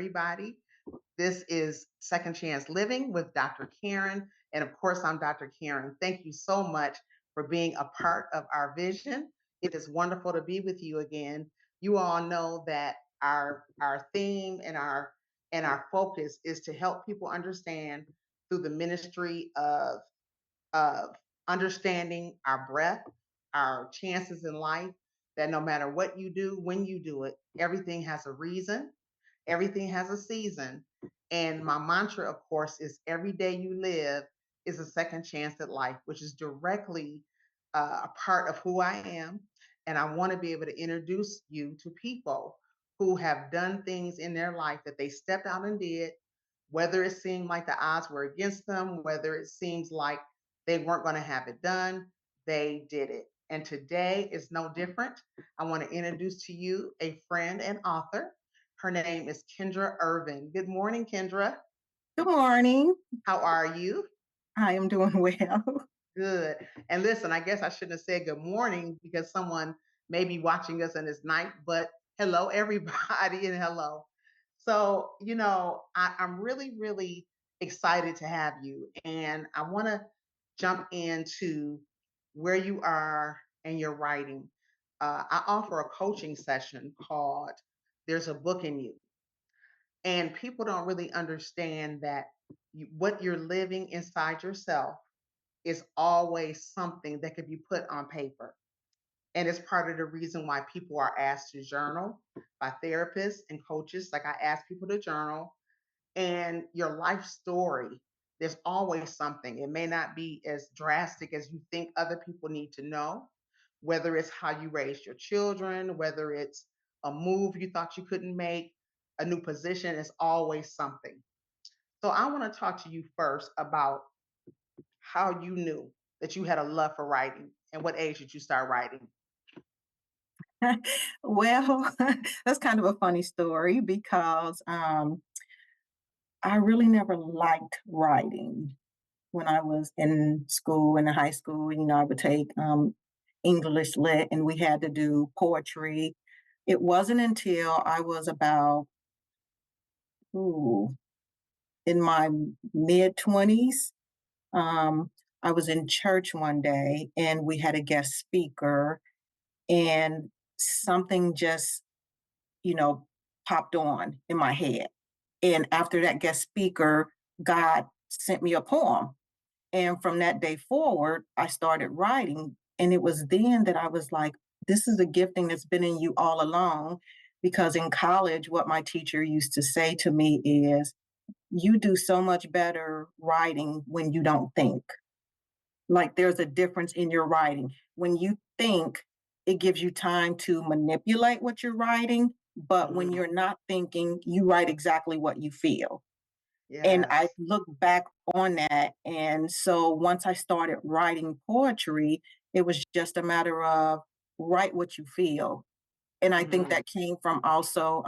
everybody. This is Second Chance Living with Dr. Karen. And of course, I'm Dr. Karen. Thank you so much for being a part of our vision. It is wonderful to be with you again. You all know that our theme and our focus is to help people understand through the ministry of understanding our breath, our chances in life, that no matter what you do, when you do it, everything has a reason, everything has a season. And my mantra, of course, is every day you live is a second chance at life, which is directly a part of who I am. And I want to be able to introduce you to people who have done things in their life that they stepped out and did, whether it seemed like the odds were against them, whether it seems like they weren't going to have it done, they did it. And today is no different. I want to introduce to you a friend and author. Her name is Kendra Ervin. Good morning, Kendra. Good morning. How are you? I am doing well. Good. And listen, I guess I shouldn't have said good morning because someone may be watching us in this night, but hello, everybody, and hello. So, I'm really, really excited to have you. And I want to jump into where you are and your writing. I offer a coaching session called There's a Book in You. And people don't really understand that what you're living inside yourself is always something that could be put on paper. And it's part of the reason why people are asked to journal by therapists and coaches. Like I ask people to journal, and your life story, there's always something. It may not be as drastic as you think other people need to know, whether it's how you raised your children, whether it's a move you thought you couldn't make, a new position, it's always something. So I want to talk to you first about how you knew that you had a love for writing and what age did you start writing? Well, that's kind of a funny story because I really never liked writing when I was in school, in the high school. I would take English lit and we had to do poetry. It wasn't until I was about ooh, in my mid 20s. Um, I was in church one day and we had a guest speaker, and something just, you know, popped on in my head. And after that guest speaker, God sent me a poem. And from that day forward, I started writing. And it was then that I was like, this is a gifting that's been in you all along. Because in college, what my teacher used to say to me is, you do so much better writing when you don't think. Like there's a difference in your writing. When you think, it gives you time to manipulate what you're writing. But when Mhm. you're not thinking, you write exactly what you feel. And I Yes. look back on that. And so once I started writing poetry, it was just a matter of write what you feel. And I think Mhm. that came from also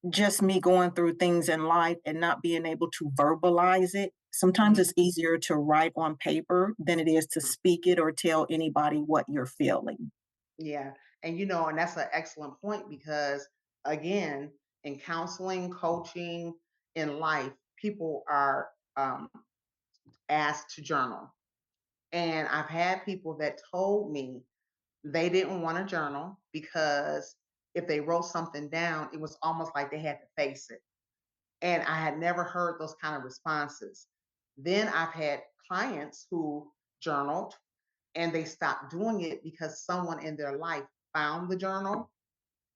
just me going through things in life and not being able to verbalize it. Sometimes Mhm. it's easier to write on paper than it is to speak it or tell anybody what you're feeling. Yeah. And that's an excellent point because, again, in counseling, coaching, in life, people are um, asked to journal. And I've had people that told me they didn't want to journal because if they wrote something down, it was almost like they had to face it. And I had never heard those kind of responses. Then I've had clients who journaled and they stopped doing it because someone in their life found the journal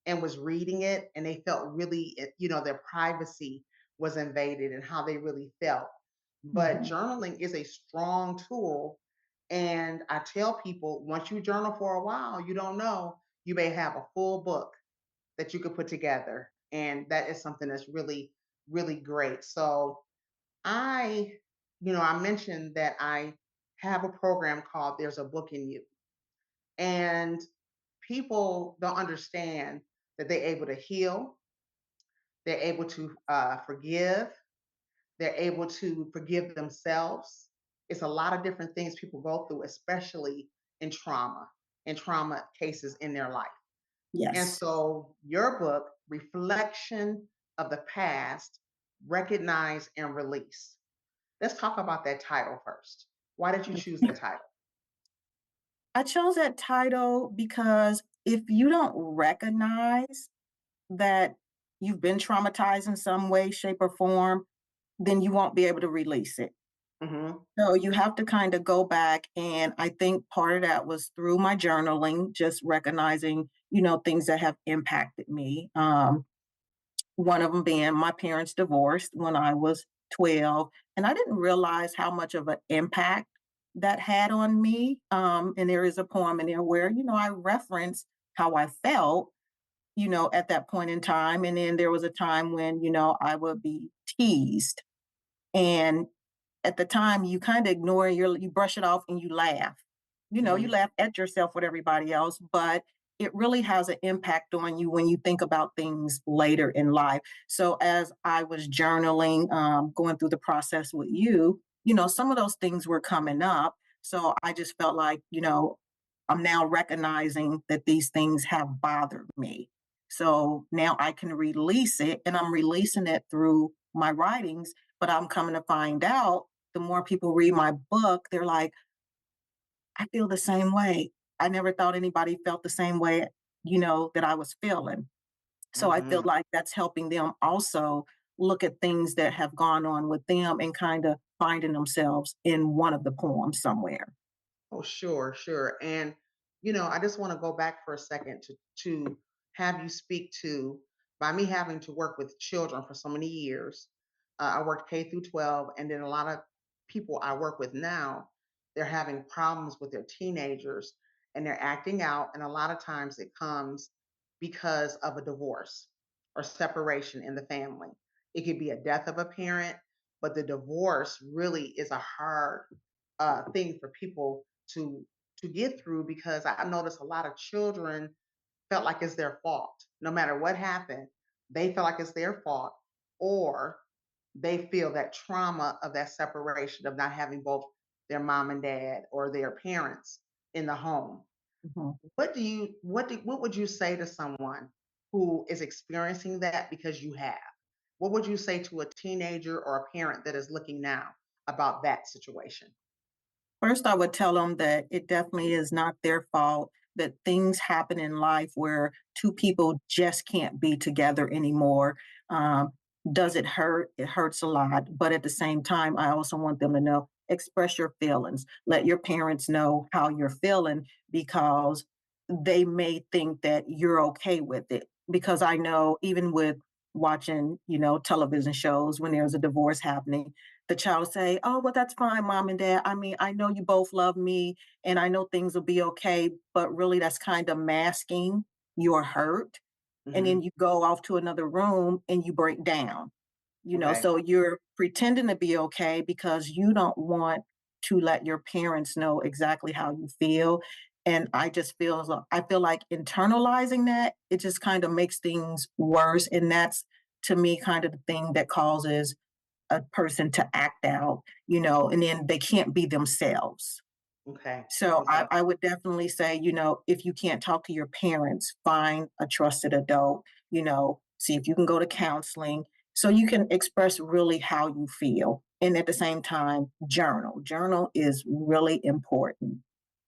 and was reading it and they felt really, their privacy was invaded and how they really felt. But Mhm. journaling is a strong tool. And I tell people once you journal for a while, you don't know, you may have a full book that you could put together. And that is something that's really, really great. So I, I mentioned that I have a program called There's a Book in You. And people don't understand that they're able to heal, they're able to forgive, they're able to forgive themselves. It's a lot of different things people go through, especially in trauma cases in their life. And Yes. so your book, Reflection of the past, recognize and release. Let's talk about that title first. Why did you choose that title? I chose that title because if you don't recognize that you've been traumatized in some way, shape, or form, then you won't be able to release it. Hmm. So you have to kind of go back. And I think part of that was through my journaling, just recognizing, things that have impacted me. One of them being my parents divorced when I was 12. And I didn't realize how much of an impact that had on me. And there is a poem in there where, I reference how I felt, at that point in time. And then there was a time when, I would be teased. And at the time, you kind of ignore you brush it off and you laugh. You Hmm. laugh at yourself with everybody else, but it really has an impact on you when you think about things later in life. So as I was journaling, going through the process with you, some of those things were coming up. So I just felt like, I'm now recognizing that these things have bothered me. So now I can release it, and I'm releasing it through my writings. But I'm coming to find out, the more people read my book, they're like, I feel the same way. I never thought anybody felt the same way, that I was feeling. So I feel Hmm. like that's helping them also look at things that have gone on with them and kind of finding themselves in one of the poems somewhere. Oh, sure, sure. And I just want to go back for a second to have you speak to, by me having to work with children for so many years. I worked K through 12, and then a lot of people I work with now, they're having problems with their teenagers and they're acting out, and a lot of times it comes because of a divorce or separation in the family. It could be a death of a parent, but the divorce really is a hard thing for people to get through, because I noticed a lot of children felt like it's their fault. No matter what happened, they feel like it's their fault, or they feel that trauma of that separation of not having both their mom and dad or their parents in the home. Mhm. What would you say to someone who is experiencing that, because you have? What would you say to a teenager or a parent that is looking now about that situation? First, I would tell them that it definitely is not their fault, that things happen in life where two people just can't be together anymore. Um, does it hurt? It hurts a lot. But at the same time, I also want them to know, express your feelings. Let your parents know how you're feeling, because they may think that you're okay with it. Because I know even with watching, television shows, when there's a divorce happening, the child say, "Oh, well, that's fine, mom and dad. I mean, I know you both love me and I know things will be okay," but really that's kind of masking your hurt. And then Hmm. you go off to another room and you break down. Okay. So you're pretending to be okay because you don't want to let your parents know exactly how you feel. And I feel like internalizing that, it just kind of makes things worse. And that's, to me, kind of the thing that causes a person to act out, and then they can't be themselves. Okay. So I, Okay. I would definitely say, if you can't talk to your parents, find a trusted adult, see if you can go to counseling so you can express really how you feel. And at the same time, journal. Journal is really important.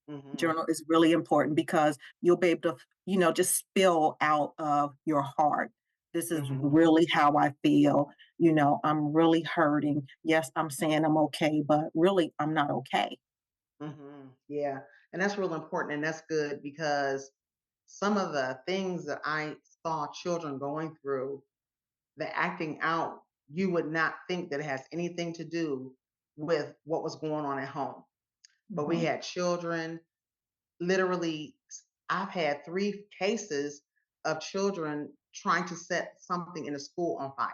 Hmm. Journal is really important because you'll be able to, just spill out of your heart. This is Hmm. really how I feel. I'm really hurting. Yes, I'm saying I'm okay, but really, I'm not okay. Hmm. Yeah. And that's real important. And that's good, because some of the things that I saw children going through, the acting out, you would not think that it has anything to do with what was going on at home. But we Mhm, had children literally, I've had three cases of children trying to set something in the school on fire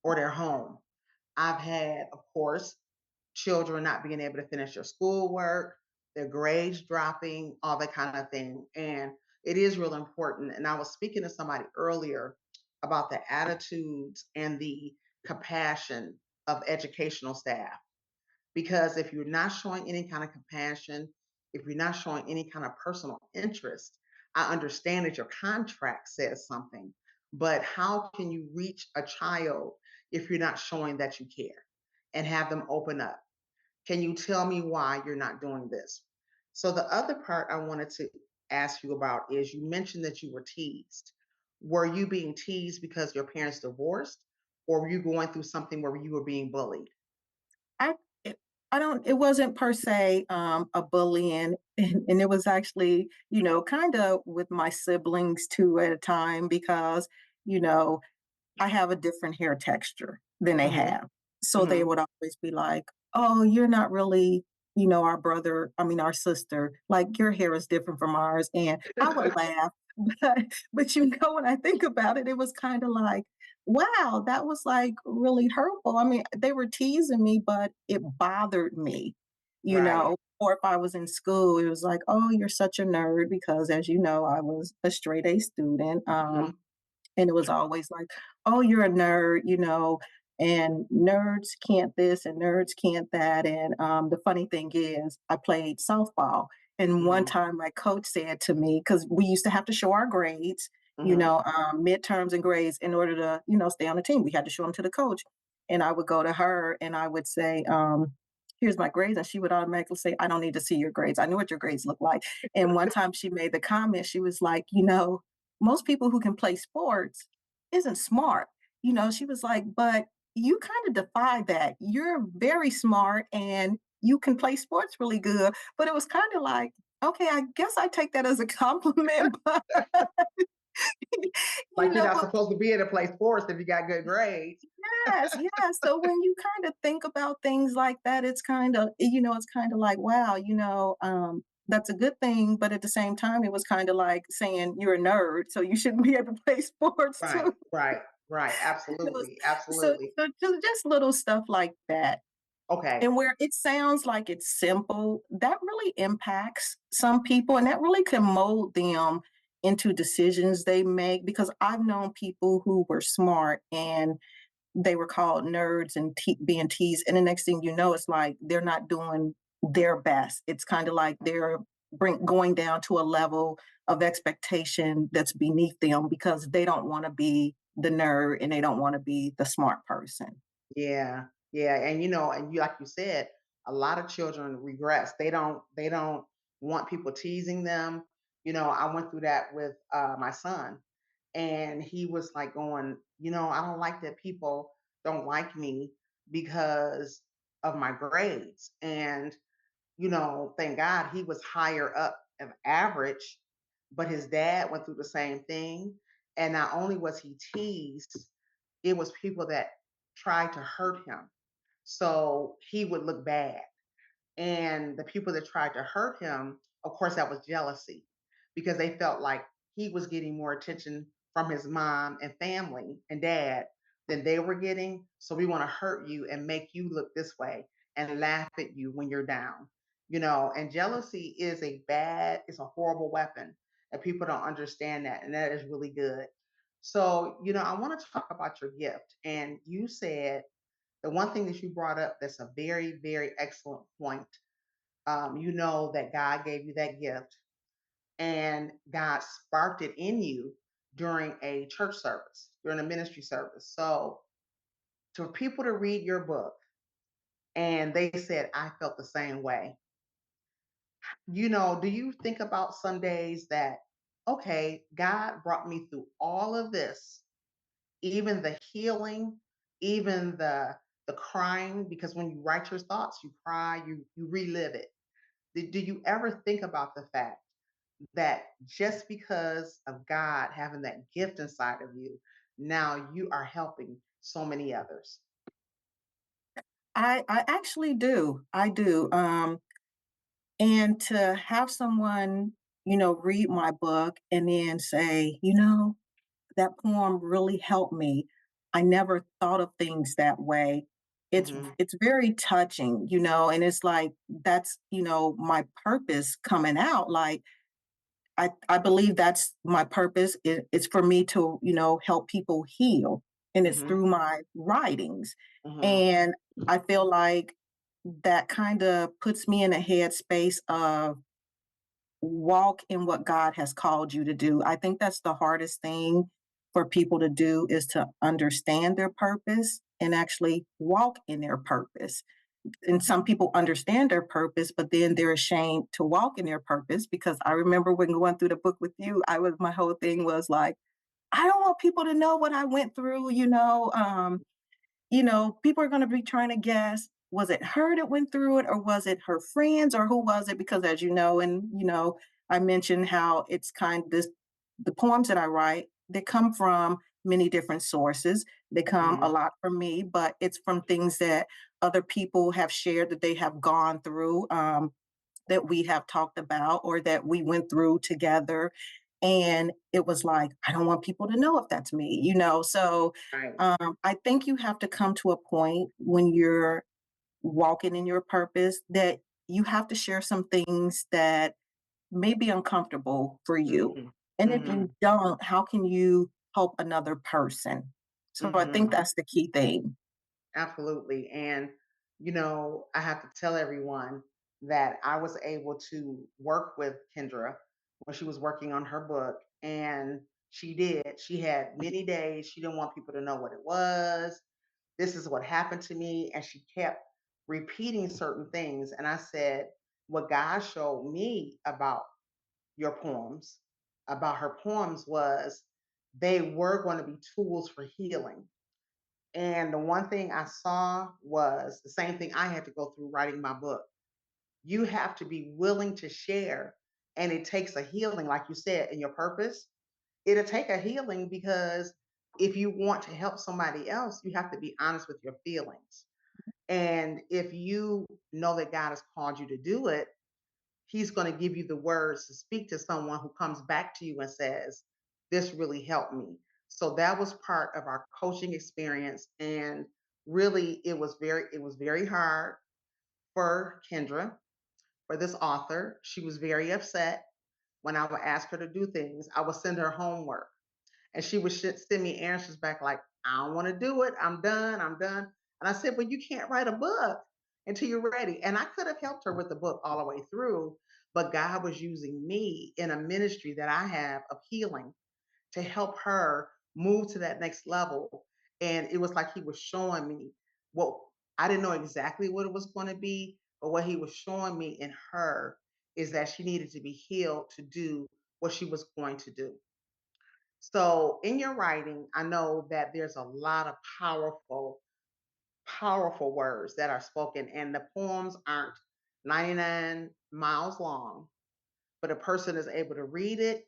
or their home. I've had, of course, children not being able to finish their schoolwork, their grades dropping, all that kind of thing. And it is real important. And I was speaking to somebody earlier about the attitudes and the compassion of educational staff. Because if you're not showing any kind of compassion, if you're not showing any kind of personal interest, I understand that your contract says something, But how can you reach a child if you're not showing that you care and have them open up? Can you tell me why you're not doing this? So, the other part I wanted to ask you about is you mentioned that you were teased. Were you being teased because your parents divorced, or were you going through something where you were being bullied? I it I don't it wasn't per se, a bullying, and it was actually, kinda with my siblings too at a time because, you know, I have a different hair texture than they Hmm. have. So they Hmm. would always be like, "Oh, you're not really, our brother, I mean, our sister. Like, your hair is different from ours." And I would laugh. But when I think about it, it was kinda like, wow, that was, like, really hurtful. I mean, they were teasing me, but it bothered me, Right. Or if I was in school, it was like, "Oh, you're such a nerd," because as you know, I was a straight A student, Hmm. and it was always like, "Oh, you're a nerd," and nerds can't this and nerds can't that. And the funny thing is, I played softball. And one Hmm. time my coach said to me, because we used to have to show our grades, Hmm. midterms and grades in order to, stay on the team. We had to show them to the coach. And I would go to her and I would say, here's my grades. And she would automatically say, I don't need to see your grades. I know what your grades look like. And one time she made the comment, she was like, most people who can play sports isn't smart. She was like, but you kind of defy that. You're very smart and you can play sports really good. But it was kind of like, okay, I guess I take that as a compliment. But Like you're not but supposed to be in a place sports if you got good grades. yes, yes. So when you kind of think about things like that, it's kind of like, wow, that's a good thing. But at the same time, it was kind of like saying you're a nerd, so you shouldn't be able to play sports Right, too. right, right. It was- Absolutely, so, absolutely. so just little stuff like that. Okay. And where it sounds like it's simple, that really impacts some people and that really can mold them into decisions they make. Because I've known people who were smart and they were called nerds and being teased. And the next thing you know, it's like they're not doing their best. It's kind of like they're going down to a level of expectation that's beneath them because they don't want to be the nerd and they don't want to be the smart person. Yeah, yeah, and and you like you said, a lot of children regress. They don't want people teasing them. I went through that with my son, and he was like going, I don't like that people don't like me because of my grades. And thank God he was higher up of average, but his dad went through the same thing. And not only was he teased, it was people that tried to hurt him. So he would look bad. And the people that tried to hurt him, of course, that was jealousy because they felt like he was getting more attention from his mom and family and dad than they were getting. So we want to hurt you and make you look this way and laugh at you when you're down. And jealousy is it's a horrible weapon. And people don't understand that. And that is really good. So, I want to talk about your gift. And you said the one thing that you brought up that's a very, very excellent point. You know that God gave you that gift and God sparked it in you during a church service, during a ministry service. So, for people to read your book and they said, I felt the same way, do you think about some days that, okay, God brought me through all of this, even the healing, even the crying, because when you write your thoughts, you cry, you relive it. Do you ever think about the fact that just because of God having that gift inside of you, now you are helping so many others? I actually do. I do. And to have someone, read my book and then say, that poem really helped me. I never thought of things that way. It's Hmm. it's very touching, and it's like that's, my purpose coming out. Like I believe that's my purpose. It's for me to, help people heal. And it's Hmm. through my writings. Hmm. And I feel like that kind of puts me in a headspace of walk in what God has called you to do. I think that's the hardest thing for people to do is to understand their purpose and actually walk in their purpose. And some people understand their purpose, but then they're ashamed to walk in their purpose because I remember when going through the book with you, my whole thing was like, I don't want people to know what I went through, people are going to be trying to guess, was it her that went through it or was it her friends or who was it? Because as you know, and I mentioned how it's kind of this the poems that I write, they come from many different sources. They come a Mhm. lot from me, but it's from things that other people have shared that they have gone through. That we have talked about or that we went through together. And it was like, I don't want people to know if that's me. So Right. I think you have to come to a point when you're walking in your purpose that you have to share some things that may be uncomfortable for you. Mhm. And if you Mhm. don't, how can you help another person? So I think Mhm. that's the key thing. Absolutely. And, I have to tell everyone that I was able to work with Kendra when she was working on her book. And she did. She had many days. She didn't want people to know what it was. This is what happened to me. And she kept repeating certain things. And I said, what God showed me about your poems, about her poems, was they were going to be tools for healing. And the one thing I saw was the same thing I had to go through writing my book. You have to be willing to share. And it takes a healing, like you said, in your purpose. It'll take a healing because if you want to help somebody else, you have to be honest with your feelings. And if you know that God has called you to do it, He's going to give you the words to speak to someone who comes back to you and says, this really helped me. So that was part of our coaching experience. And really it was very hard for Kendra, for this author. She was very upset when I would ask her to do things. I would send her homework and she would send me answers back like, I don't want to do it. I'm done. I'm done. And I said, but you can't write a book until you're ready. And I could have helped her with the book all the way through, but God was using me in a ministry that I have of healing to help her move to that next level. And it was like He was showing me what I didn't know exactly what it was going to be, but what He was showing me in her is that she needed to be healed to do what she was going to do. So in your writing, I know that there's a lot of powerful, powerful words that are spoken, and the poems aren't 99 miles long, but a person is able to read it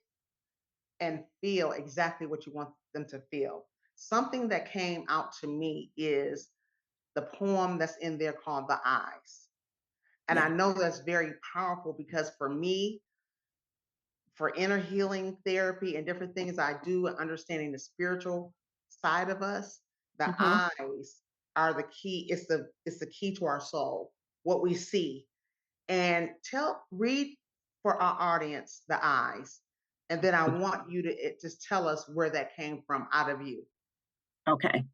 and feel exactly what you want them to feel. Something that came out to me is the poem that's in there called The Eyes. And I Yeah. know that's very powerful because for me, for inner healing therapy and different things I do, understanding the spiritual side of us, the Hmm. eyes are the key. It's the key to our soul, what we see. And read for our audience the eyes, and then I want you to just tell us where that came from out of you. Okay.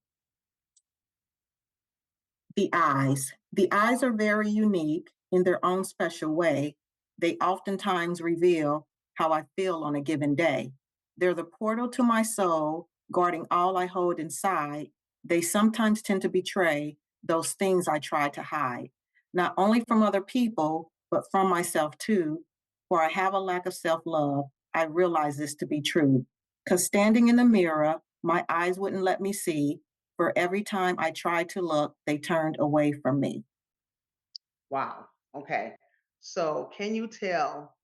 The eyes. The eyes are very unique in their own special way. They oftentimes reveal how I feel on a given day. They're the portal to my soul, guarding all I hold inside. They sometimes tend to betray those things I try to hide, not only from other people, but from myself too. For I have a lack of self love. I realize this to be true. Because standing in the mirror, my eyes wouldn't let me see, for every time I tried to look, they turned away from me. Wow. Okay. So can you tell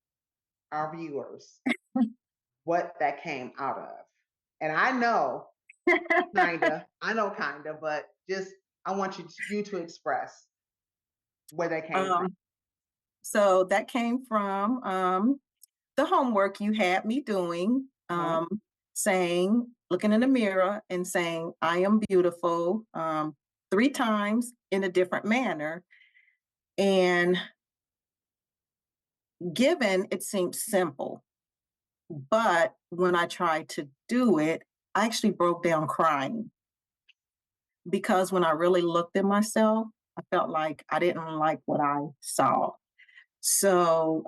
our viewers what that came out of? And I know kinda, but just I want you to express where that came from. um, so that came from the homework you had me doing, Mhm. looking in the mirror and saying, I am beautiful, 3 times in a different manner. And given it seemed simple, but when I tried to do it, I actually broke down crying because when I really looked at myself, I felt like I didn't like what I saw. So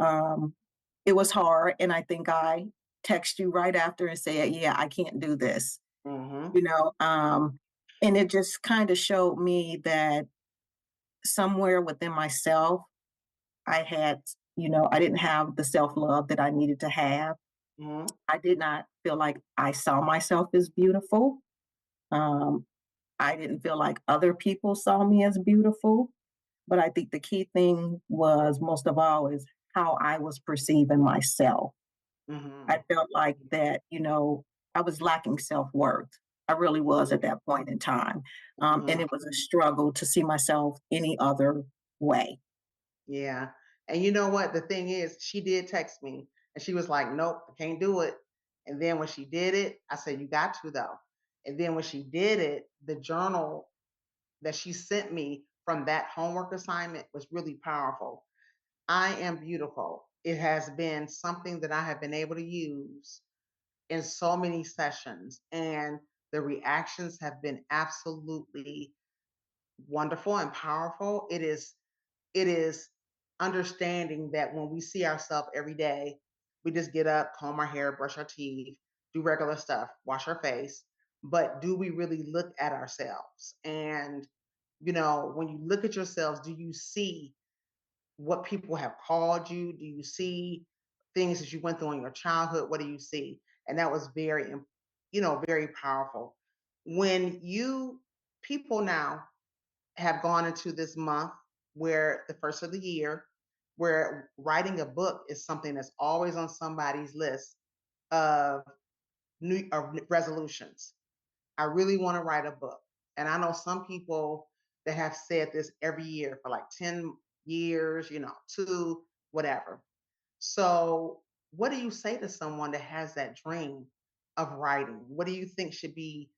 it was hard. And I think I text you right after and said, yeah, I can't do this. Mhm. you know, and it just kind of showed me that somewhere within myself, I had, I didn't have the self love that I needed to have. Mhm. I did not feel like I saw myself as beautiful. Um, I didn't feel like other people saw me as beautiful. But I think the key thing was most of all is how I was perceiving myself. I Mhm. felt like that, I was lacking self worth. I really was Mhm. at that point in time. And Mhm. it was a struggle to see myself any other way. Yeah. And you know what? The thing is, she did text me and she was like, nope, I can't do it. And then when she did it, I said, you got to though. And then when she did it, the journal that she sent me from that homework assignment was really powerful. I am beautiful. It has been something that I have been able to use in so many sessions, and the reactions have been absolutely wonderful and powerful. It is understanding that when we see ourselves every day, we just get up, comb our hair, brush our teeth, do regular stuff, wash our face. But do we really look at ourselves? And, when you look at yourselves, do you see what people have called you? Do you see things that you went through in your childhood? What do you see? And that was very powerful. When people now have gone into this month where the first of the year, where writing a book is something that's always on somebody's list of of resolutions. I really want to write a book. And I know some people that have said this every year for like 10 years, two, whatever. So, what do you say to someone that has that dream of writing? What do you think should be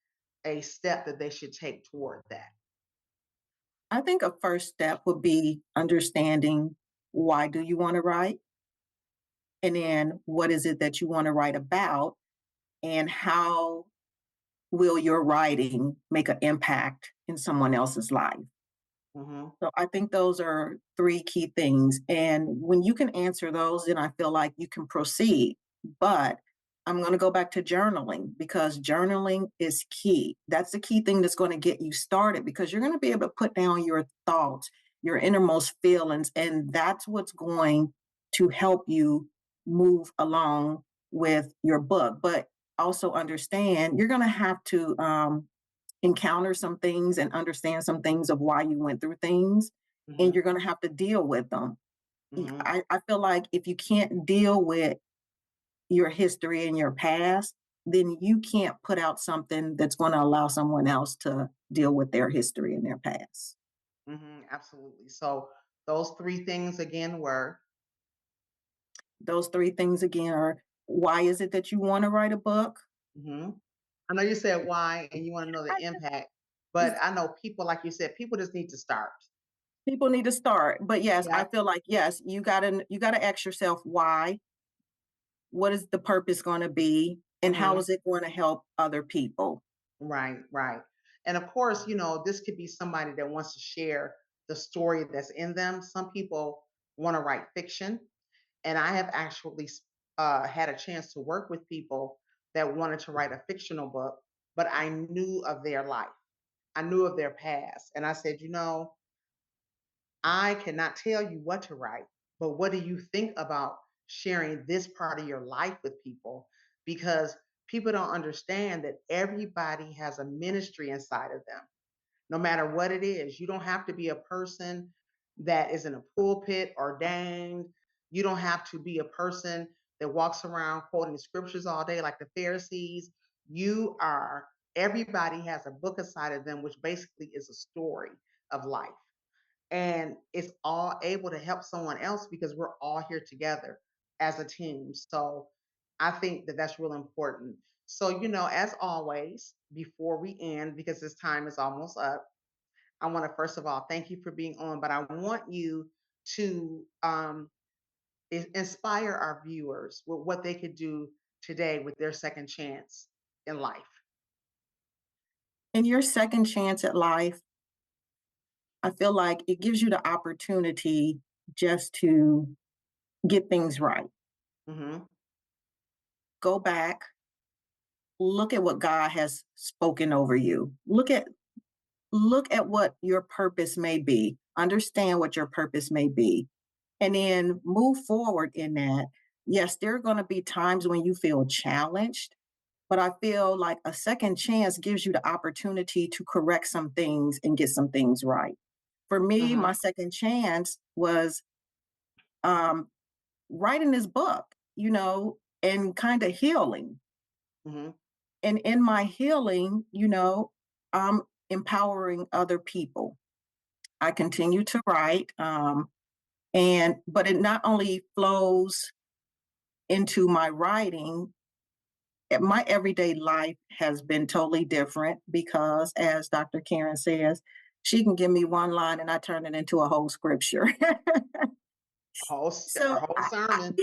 a step that they should take toward that? I think a first step would be understanding why do you want to write? And then what is it that you want to write about? And how will your writing make an impact in someone else's life? Hmm. So I think those are three key things. And when you can answer those, then I feel like you can proceed. But I'm going to go back to journaling because journaling is key. That's the key thing that's going to get you started because you're going to be able to put down your thoughts, your innermost feelings, and that's what's going to help you move along with your book. But also understand you're going to have to encounter some things and understand some things of why you went through things, and Hmm. you're going to have to deal with them. Hmm. I feel like if you can't deal with your history and your past, then you can't put out something that's going to allow someone else to deal with their history and their past. Hmm. Absolutely. So, those three things again were. Those three things again are why is it that you want to write a book? Hmm. I know you said why and you want to know the I impact, but I know people, like you said, people just need to start. People need to start. But yes, I Yeah. feel like yes, you gotta ask yourself why. What is the purpose going to be? And how Hmm. is it going to help other people? Right, right. And of course, this could be somebody that wants to share the story that's in them. Some people want to write fiction, and I have actually had a chance to work with people that wanted to write a fictional book, but I knew of their life. I knew of their past. And I said, I cannot tell you what to write, but what do you think about sharing this part of your life with people? Because people don't understand that everybody has a ministry inside of them, no matter what it is. You don't have to be a person that is in a pulpit ordained. You don't have to be a person that walks around quoting scriptures all day like the Pharisees. Everybody has a book inside of them, which basically is a story of life, and it's all able to help someone else because we're all here together as a team. So I think that that's real important. So, as always, before we end, because this time is almost up, I want to first of all thank you for being on, but I want you to inspire our viewers with what they could do today with their second chance in life. And your second chance at life, I feel like it gives you the opportunity just to get things right. Hmm. Go back, look at what God has spoken over you. Look at what your purpose may be. Understand what your purpose may be. And then move forward in that. Yes, there are going to be times when you feel challenged, but I feel like a second chance gives you the opportunity to correct some things and get some things right. For me, my Mhm, second chance was um, writing this book, and kind of healing. mhm, And in my healing, I'm empowering other people. I continue to write, but it not only flows into my writing, my everyday life has been totally different because, as Dr. Karen says, she can give me one line and I turn it into a whole scripture. a So whole I sermon.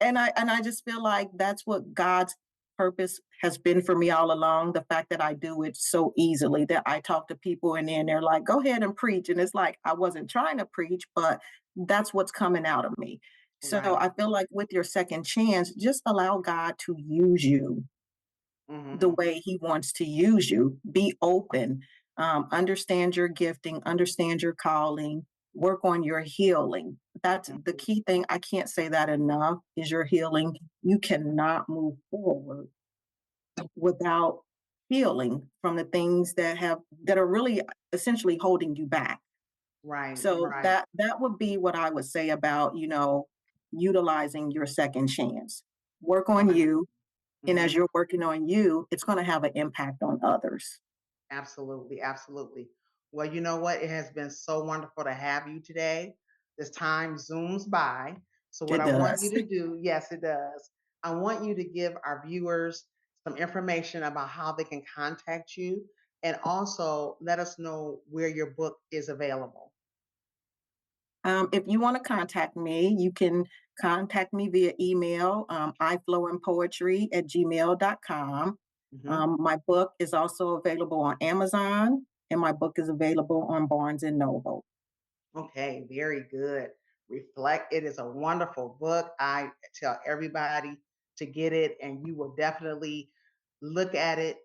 and I just feel like that's what God's purpose has been for me all along. The fact that I do it so easily, that I talk to people and then they're like, "Go ahead and preach," and it's like I wasn't trying to preach, but that's what's coming out of me. So Right. I feel like with your second chance, just allow God to use you the Mhm, way He wants to use you. Be open, understand your gifting, understand your calling, work on your healing. That's the mhm. key thing. I can't say that enough is your healing. You cannot move forward without healing from the things that are really essentially holding you back. Right, So right, that would be what I would say about, utilizing your second chance. Work on right. you, and as Mhm. you're working on you, it's going to have an impact on others. Absolutely, absolutely. Well, you know what? It has been so wonderful to have you today. This time zooms by. So, what It I want you does. to do, yes, it does. I want you to give our viewers some information about how they can contact you and also let us know where your book is available. If you want to contact me, you can contact me via email, iflowinpoetry@gmail.com. Mhm. My book is also available on Amazon, and my book is available on Barnes and Noble. Okay, very good. Reflect. It is a wonderful book. I tell everybody to get it, and you will definitely look at it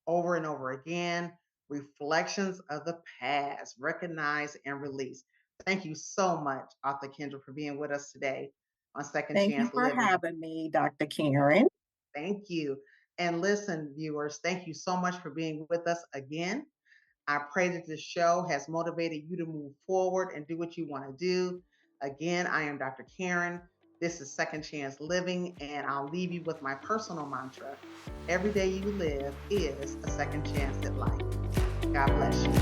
over and over again. Reflections of the past, recognize and release. Thank you so much, Author Kendra, for being with us today on Second Thank you Chance for Living. having me, Dr. Karen. Thank you. And listen, viewers, thank you so much for being with us again. I pray that this show has motivated you to move forward and do what you want to do. Again, I am Dr. Karen. This is Second Chance Living, and I'll leave you with my personal mantra. Every day you live is a second chance at life. God bless you.